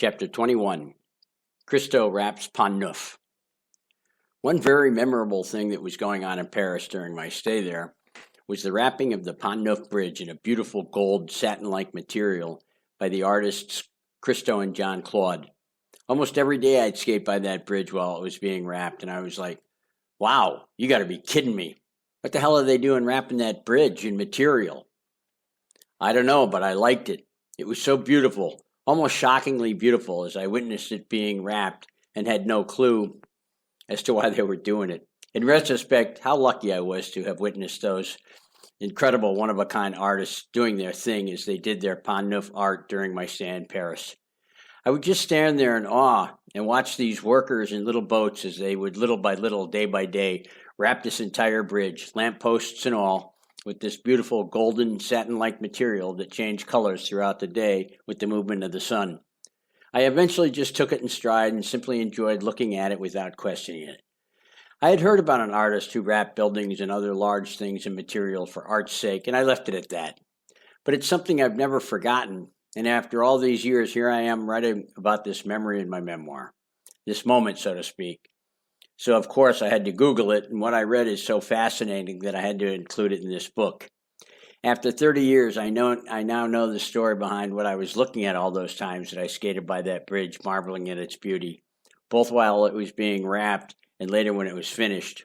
Chapter 21, Christo Wraps Pont-Neuf. One very memorable thing that was going on in Paris during my stay there was the wrapping of the Pont-Neuf Bridge in a beautiful gold satin-like material by the artists Christo and John Claude. Almost every day I'd skate by that bridge while it was being wrapped, and I was like, wow, you got to be kidding me. What the hell are they doing wrapping that bridge in material? I don't know, but I liked it. It was so beautiful, almost shockingly beautiful, as I witnessed it being wrapped and had no clue as to why they were doing it. In retrospect, how lucky I was to have witnessed those incredible one-of-a-kind artists doing their thing as they did their Pont-Neuf art during my stay in Paris. I would just stand there in awe and watch these workers in little boats as they would little by little, day by day, wrap this entire bridge, lampposts and all, with this beautiful golden satin-like material that changed colors throughout the day with the movement of the sun. I eventually just took it in stride and simply enjoyed looking at it without questioning it. I had heard about an artist who wrapped buildings and other large things in material for art's sake, and I left it at that. But it's something I've never forgotten, and after all these years, here I am writing about this memory in my memoir, this moment, so to speak. So, of course, I had to Google it, and what I read is so fascinating that I had to include it in this book. After 30 years, I now know the story behind what I was looking at all those times that I skated by that bridge, marveling at its beauty, both while it was being wrapped and later when it was finished.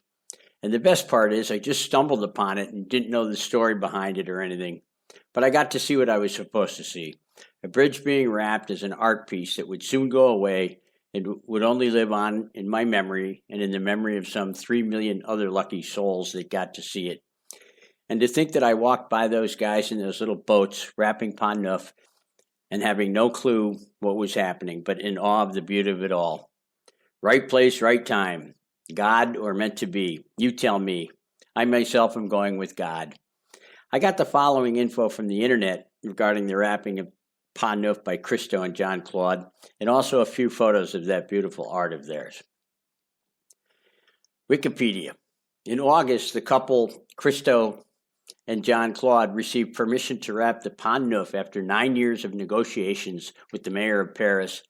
And the best part is I just stumbled upon it and didn't know the story behind it or anything. But I got to see what I was supposed to see. A bridge being wrapped as an art piece that would soon go away and would only live on in my memory and in the memory of some 3 million other lucky souls that got to see it. And to think that I walked by those guys in those little boats wrapping Pont-Neuf and having no clue what was happening, but in awe of the beauty of it all. Right place, right time. God or meant to be. You tell me. I myself am going with God. I got the following info from the internet regarding the wrapping of Pont-Neuf by Christo and John Claude, and also a few photos of that beautiful art of theirs. Wikipedia. In August, the couple Christo and John Claude received permission to wrap the Pont-Neuf after 9 years of negotiations with the mayor of Paris,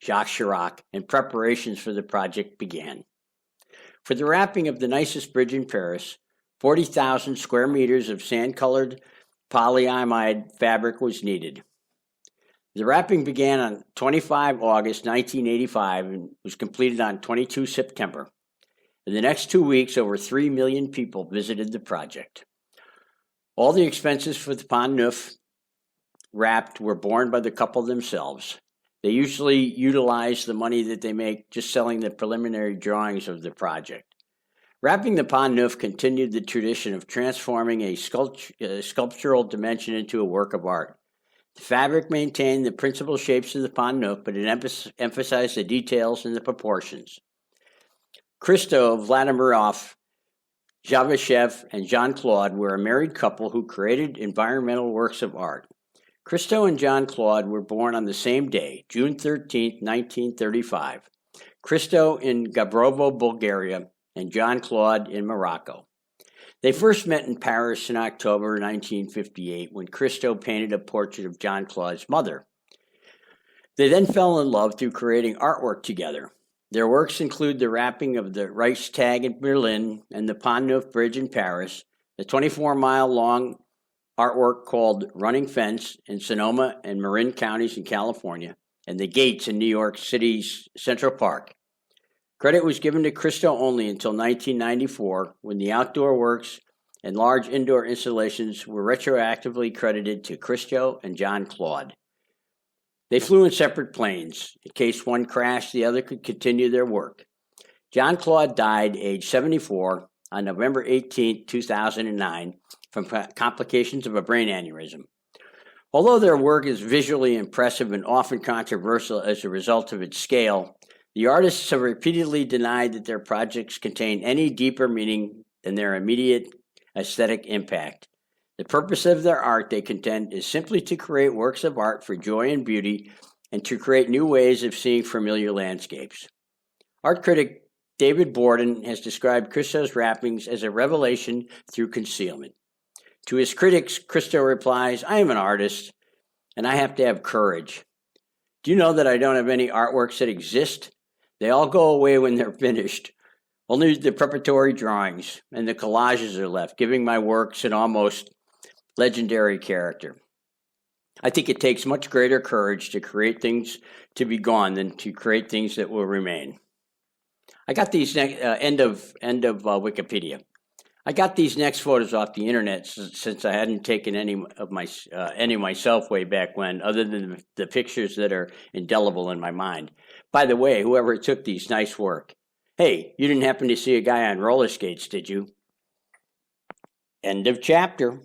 Jacques Chirac, and preparations for the project began. For the wrapping of the nicest bridge in Paris, 40,000 square meters of sand-colored polyamide fabric was needed. The wrapping began on 25 August 1985 and was completed on 22 September. In the next 2 weeks, over 3 million people visited the project. All the expenses for the Pont-Neuf wrapped were borne by the couple themselves. They usually utilize the money that they make just selling the preliminary drawings of the project. Wrapping the Pont-Neuf continued the tradition of transforming a sculptural dimension into a work of art. The fabric maintained the principal shapes of the Pont-Neuf, but it emphasized the details and the proportions. Christo Wraps, Javashev, and Jean Claude were a married couple who created environmental works of art. Christo and John Claude were born on the same day, June 13, 1935. Christo in Gabrovo, Bulgaria, and John Claude in Morocco. They first met in Paris in October 1958 when Christo painted a portrait of John Claude's mother. They then fell in love through creating artwork together. Their works include the wrapping of the Reichstag in Berlin and the Pont-Neuf Bridge in Paris, the 24-mile-long artwork called Running Fence in Sonoma and Marin counties in California, and the Gates in New York City's Central Park. Credit was given to Christo only until 1994, when the outdoor works and large indoor installations were retroactively credited to Christo and John Claude. They flew in separate planes. In case one crashed, the other could continue their work. John Claude died age 74 on November 18, 2009, from complications of a brain aneurysm. Although their work is visually impressive and often controversial as a result of its scale, the artists have repeatedly denied that their projects contain any deeper meaning than their immediate aesthetic impact. The purpose of their art, they contend, is simply to create works of art for joy and beauty and to create new ways of seeing familiar landscapes. Art critic David Borden has described Christo's wrappings as a revelation through concealment. To his critics, Christo replies, "I am an artist, and I have to have courage. Do you know that I don't have any artworks that exist? They all go away when they're finished. Only the preparatory drawings and the collages are left, giving my works an almost legendary character. I think it takes much greater courage to create things to be gone than to create things that will remain. I got these end of Wikipedia. I got these next photos off the internet since I hadn't taken any of myself way back when, other than the pictures that are indelible in my mind. By the way, whoever took these, nice work. Hey, you didn't happen to see a guy on roller skates, did you? End of chapter.